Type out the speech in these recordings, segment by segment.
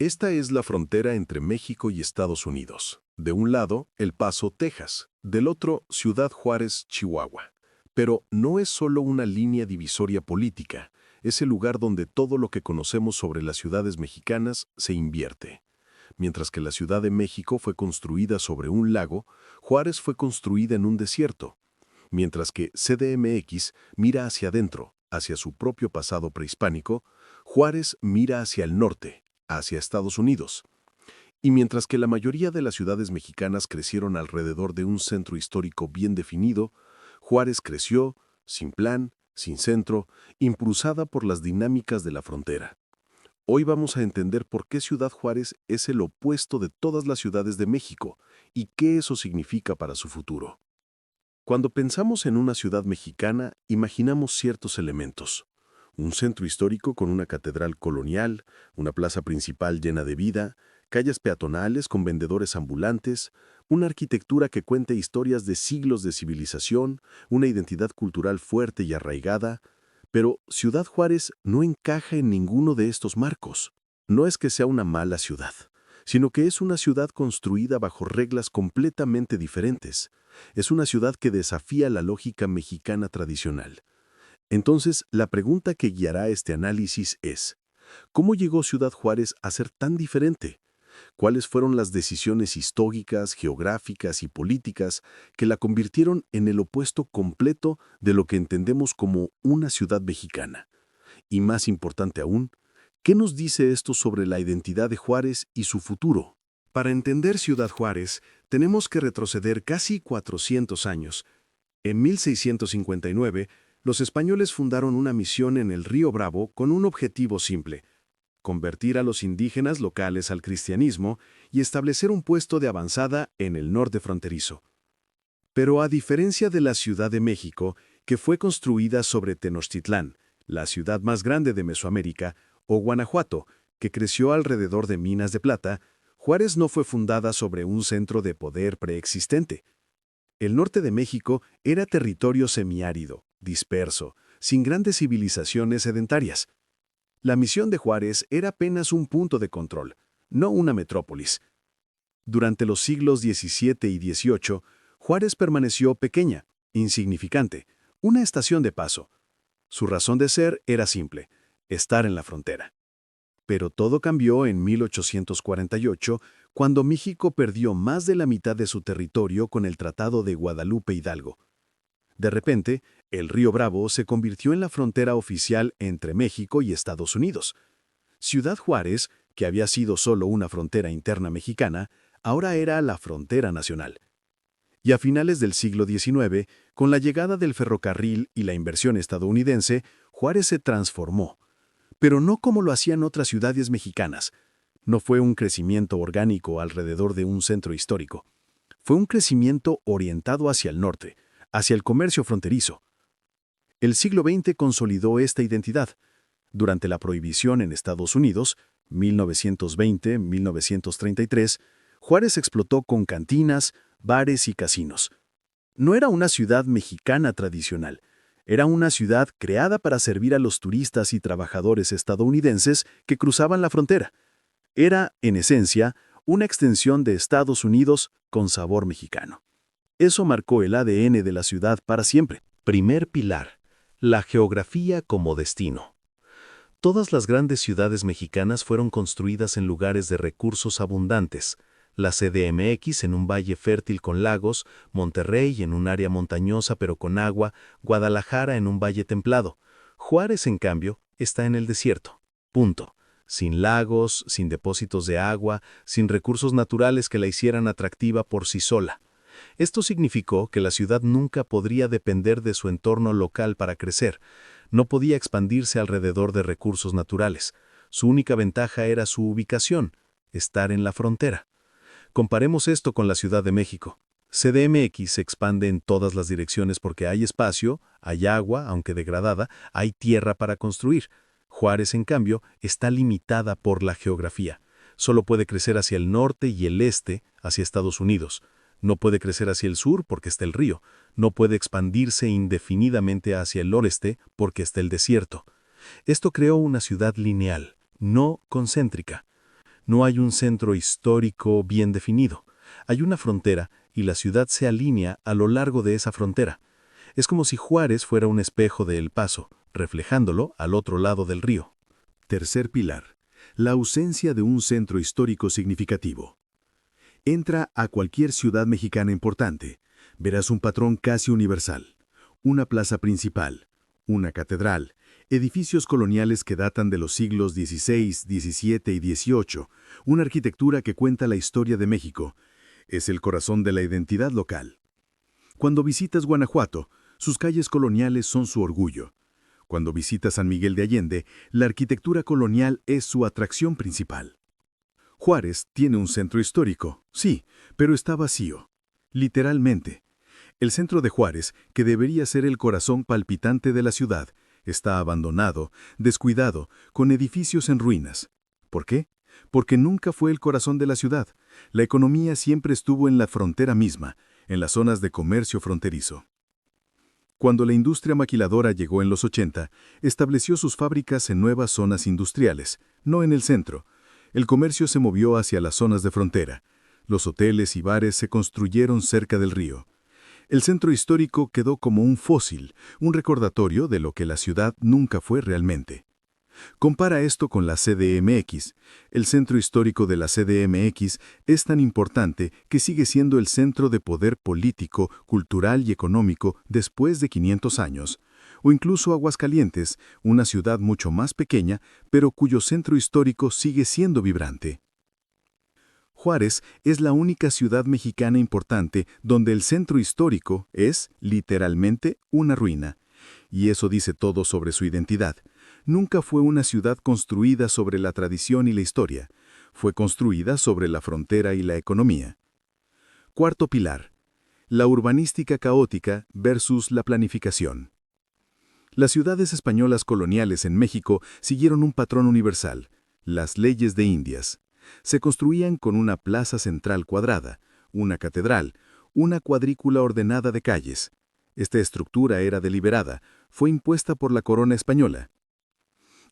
Esta es la frontera entre México y Estados Unidos. De un lado, El Paso, Texas. Del otro, Ciudad Juárez, Chihuahua. Pero no es solo una línea divisoria política, es el lugar donde todo lo que conocemos sobre las ciudades mexicanas se invierte. Mientras que la Ciudad de México fue construida sobre un lago, Juárez fue construida en un desierto. Mientras que CDMX mira hacia adentro, hacia su propio pasado prehispánico, Juárez mira hacia el norte, hacia Estados Unidos. Y mientras que la mayoría de las ciudades mexicanas crecieron alrededor de un centro histórico bien definido, Juárez creció, sin plan, sin centro, impulsada por las dinámicas de la frontera. Hoy vamos a entender por qué Ciudad Juárez es el opuesto de todas las ciudades de México y qué eso significa para su futuro. Cuando pensamos en una ciudad mexicana, imaginamos ciertos elementos. Un centro histórico con una catedral colonial, una plaza principal llena de vida, calles peatonales con vendedores ambulantes, una arquitectura que cuente historias de siglos de civilización, una identidad cultural fuerte y arraigada. Pero Ciudad Juárez no encaja en ninguno de estos marcos. No es que sea una mala ciudad, sino que es una ciudad construida bajo reglas completamente diferentes. Es una ciudad que desafía la lógica mexicana tradicional. Entonces, la pregunta que guiará este análisis es, ¿cómo llegó Ciudad Juárez a ser tan diferente? ¿Cuáles fueron las decisiones históricas, geográficas y políticas que la convirtieron en el opuesto completo de lo que entendemos como una ciudad mexicana? Y más importante aún, ¿qué nos dice esto sobre la identidad de Juárez y su futuro? Para entender Ciudad Juárez, tenemos que retroceder casi 400 años. En 1659, los españoles fundaron una misión en el Río Bravo con un objetivo simple: convertir a los indígenas locales al cristianismo y establecer un puesto de avanzada en el norte fronterizo. Pero a diferencia de la Ciudad de México, que fue construida sobre Tenochtitlán, la ciudad más grande de Mesoamérica, o Guanajuato, que creció alrededor de minas de plata, Juárez no fue fundada sobre un centro de poder preexistente. El norte de México era territorio semiárido, disperso, sin grandes civilizaciones sedentarias. La misión de Juárez era apenas un punto de control, no una metrópolis. Durante los siglos XVII y XVIII, Juárez permaneció pequeña, insignificante, una estación de paso. Su razón de ser era simple: estar en la frontera. Pero todo cambió en 1848, cuando México perdió más de la mitad de su territorio con el Tratado de Guadalupe Hidalgo. De repente, el río Bravo se convirtió en la frontera oficial entre México y Estados Unidos. Ciudad Juárez, que había sido solo una frontera interna mexicana, ahora era la frontera nacional. Y a finales del siglo XIX, con la llegada del ferrocarril y la inversión estadounidense, Juárez se transformó. Pero no como lo hacían otras ciudades mexicanas. No fue un crecimiento orgánico alrededor de un centro histórico. Fue un crecimiento orientado hacia el norte, hacia el comercio fronterizo. El siglo XX consolidó esta identidad. Durante la Prohibición en Estados Unidos, 1920-1933, Juárez explotó con cantinas, bares y casinos. No era una ciudad mexicana tradicional, era una ciudad creada para servir a los turistas y trabajadores estadounidenses que cruzaban la frontera. Era, en esencia, una extensión de Estados Unidos con sabor mexicano. Eso marcó el ADN de la ciudad para siempre. Primer pilar: la geografía como destino. Todas las grandes ciudades mexicanas fueron construidas en lugares de recursos abundantes. La CDMX en un valle fértil con lagos, Monterrey en un área montañosa pero con agua, Guadalajara en un valle templado. Juárez, en cambio, está en el desierto. Punto. Sin lagos, sin depósitos de agua, sin recursos naturales que la hicieran atractiva por sí sola. Esto significó que la ciudad nunca podría depender de su entorno local para crecer. No podía expandirse alrededor de recursos naturales. Su única ventaja era su ubicación: estar en la frontera. Comparemos esto con la Ciudad de México. CDMX se expande en todas las direcciones porque hay espacio, hay agua, aunque degradada, hay tierra para construir. Juárez, en cambio, está limitada por la geografía. Solo puede crecer hacia el norte y el este, hacia Estados Unidos. No puede crecer hacia el sur porque está el río. No puede expandirse indefinidamente hacia el oeste porque está el desierto. Esto creó una ciudad lineal, no concéntrica. No hay un centro histórico bien definido. Hay una frontera y la ciudad se alinea a lo largo de esa frontera. Es como si Juárez fuera un espejo de El Paso, reflejándolo al otro lado del río. Tercer pilar, la ausencia de un centro histórico significativo. Entra a cualquier ciudad mexicana importante. Verás un patrón casi universal. Una plaza principal, una catedral, edificios coloniales que datan de los siglos XVI, XVII y XVIII, una arquitectura que cuenta la historia de México. Es el corazón de la identidad local. Cuando visitas Guanajuato, sus calles coloniales son su orgullo. Cuando visitas San Miguel de Allende, la arquitectura colonial es su atracción principal. Juárez tiene un centro histórico, sí, pero está vacío. Literalmente. El centro de Juárez, que debería ser el corazón palpitante de la ciudad, está abandonado, descuidado, con edificios en ruinas. ¿Por qué? Porque nunca fue el corazón de la ciudad. La economía siempre estuvo en la frontera misma, en las zonas de comercio fronterizo. Cuando la industria maquiladora llegó en los 80, estableció sus fábricas en nuevas zonas industriales, no en el centro. El comercio se movió hacia las zonas de frontera. Los hoteles y bares se construyeron cerca del río. El centro histórico quedó como un fósil, un recordatorio de lo que la ciudad nunca fue realmente. Compara esto con la CDMX. El centro histórico de la CDMX es tan importante que sigue siendo el centro de poder político, cultural y económico después de 500 años. O incluso Aguascalientes, una ciudad mucho más pequeña, pero cuyo centro histórico sigue siendo vibrante. Juárez es la única ciudad mexicana importante donde el centro histórico es, literalmente, una ruina. Y eso dice todo sobre su identidad. Nunca fue una ciudad construida sobre la tradición y la historia. Fue construida sobre la frontera y la economía. Cuarto pilar. La urbanística caótica versus la planificación. Las ciudades españolas coloniales en México siguieron un patrón universal, las leyes de Indias. Se construían con una plaza central cuadrada, una catedral, una cuadrícula ordenada de calles. Esta estructura era deliberada, fue impuesta por la corona española.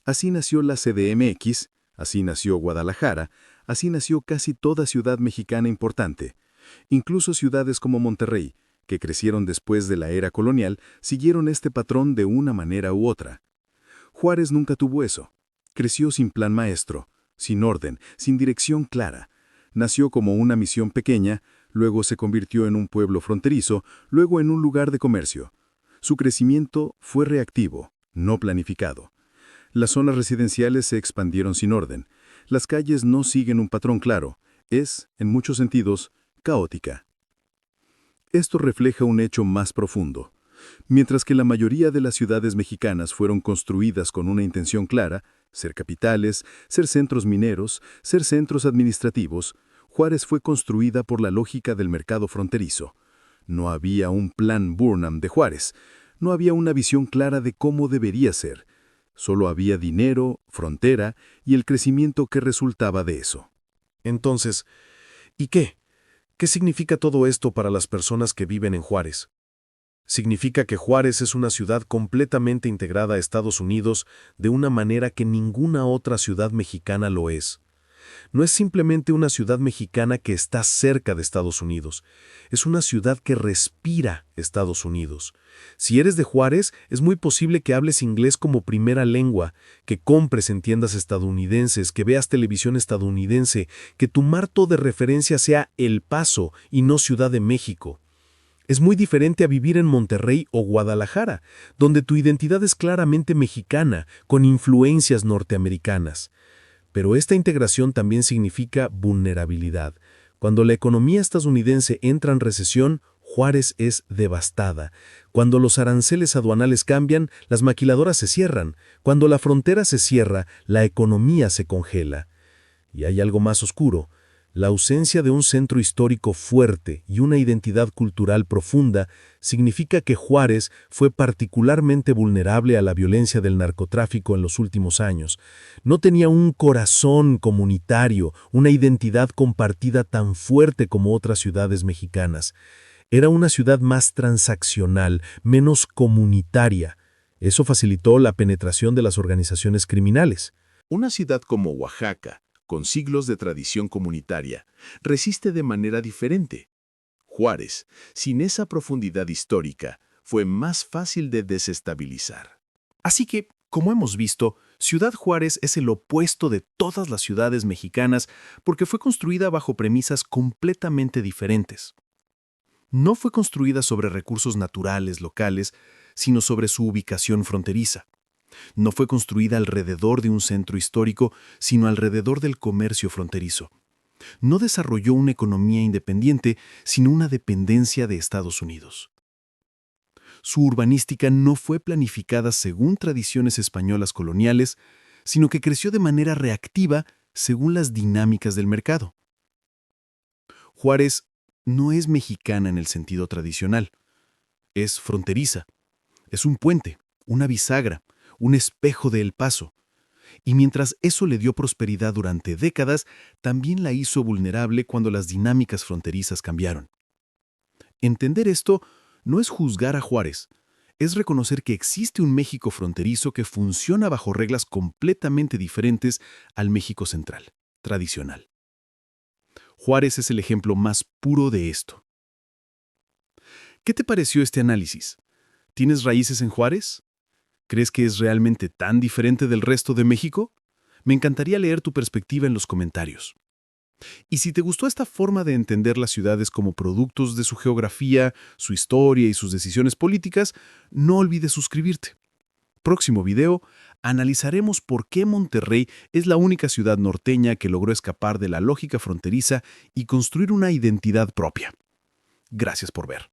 Así nació la CDMX, así nació Guadalajara, así nació casi toda ciudad mexicana importante. Incluso ciudades como Monterrey, que crecieron después de la era colonial, siguieron este patrón de una manera u otra. Juárez nunca tuvo eso. Creció sin plan maestro, sin orden, sin dirección clara. Nació como una misión pequeña, luego se convirtió en un pueblo fronterizo, luego en un lugar de comercio. Su crecimiento fue reactivo, no planificado. Las zonas residenciales se expandieron sin orden. Las calles no siguen un patrón claro. Es, en muchos sentidos, caótica. Esto refleja un hecho más profundo. Mientras que la mayoría de las ciudades mexicanas fueron construidas con una intención clara, ser capitales, ser centros mineros, ser centros administrativos, Juárez fue construida por la lógica del mercado fronterizo. No había un plan Burnham de Juárez. No había una visión clara de cómo debería ser. Solo había dinero, frontera y el crecimiento que resultaba de eso. Entonces, ¿y qué? ¿Qué significa todo esto para las personas que viven en Juárez? Significa que Juárez es una ciudad completamente integrada a Estados Unidos de una manera que ninguna otra ciudad mexicana lo es. No es simplemente una ciudad mexicana que está cerca de Estados Unidos, es una ciudad que respira Estados Unidos. Si eres de Juárez, es muy posible que hables inglés como primera lengua, que compres en tiendas estadounidenses, que veas televisión estadounidense, que tu marco de referencia sea El Paso y no Ciudad de México. Es muy diferente a vivir en Monterrey o Guadalajara, donde tu identidad es claramente mexicana, con influencias norteamericanas. Pero esta integración también significa vulnerabilidad. Cuando la economía estadounidense entra en recesión, Juárez es devastada. Cuando los aranceles aduanales cambian, las maquiladoras se cierran. Cuando la frontera se cierra, la economía se congela. Y hay algo más oscuro. La ausencia de un centro histórico fuerte y una identidad cultural profunda significa que Juárez fue particularmente vulnerable a la violencia del narcotráfico en los últimos años. No tenía un corazón comunitario, una identidad compartida tan fuerte como otras ciudades mexicanas. Era una ciudad más transaccional, menos comunitaria. Eso facilitó la penetración de las organizaciones criminales. Una ciudad como Oaxaca, con siglos de tradición comunitaria, resiste de manera diferente. Juárez, sin esa profundidad histórica, fue más fácil de desestabilizar. Así que, como hemos visto, Ciudad Juárez es el opuesto de todas las ciudades mexicanas porque fue construida bajo premisas completamente diferentes. No fue construida sobre recursos naturales locales, sino sobre su ubicación fronteriza. No fue construida alrededor de un centro histórico, sino alrededor del comercio fronterizo. No desarrolló una economía independiente, sino una dependencia de Estados Unidos. Su urbanística no fue planificada según tradiciones españolas coloniales, sino que creció de manera reactiva según las dinámicas del mercado. Juárez no es mexicana en el sentido tradicional. Es fronteriza. Es un puente, una bisagra, un espejo de El Paso. Y mientras eso le dio prosperidad durante décadas, también la hizo vulnerable cuando las dinámicas fronterizas cambiaron. Entender esto no es juzgar a Juárez, es reconocer que existe un México fronterizo que funciona bajo reglas completamente diferentes al México central, tradicional. Juárez es el ejemplo más puro de esto. ¿Qué te pareció este análisis? ¿Tienes raíces en Juárez? ¿Crees que es realmente tan diferente del resto de México? Me encantaría leer tu perspectiva en los comentarios. Y si te gustó esta forma de entender las ciudades como productos de su geografía, su historia y sus decisiones políticas, no olvides suscribirte. Próximo video, analizaremos por qué Monterrey es la única ciudad norteña que logró escapar de la lógica fronteriza y construir una identidad propia. Gracias por ver.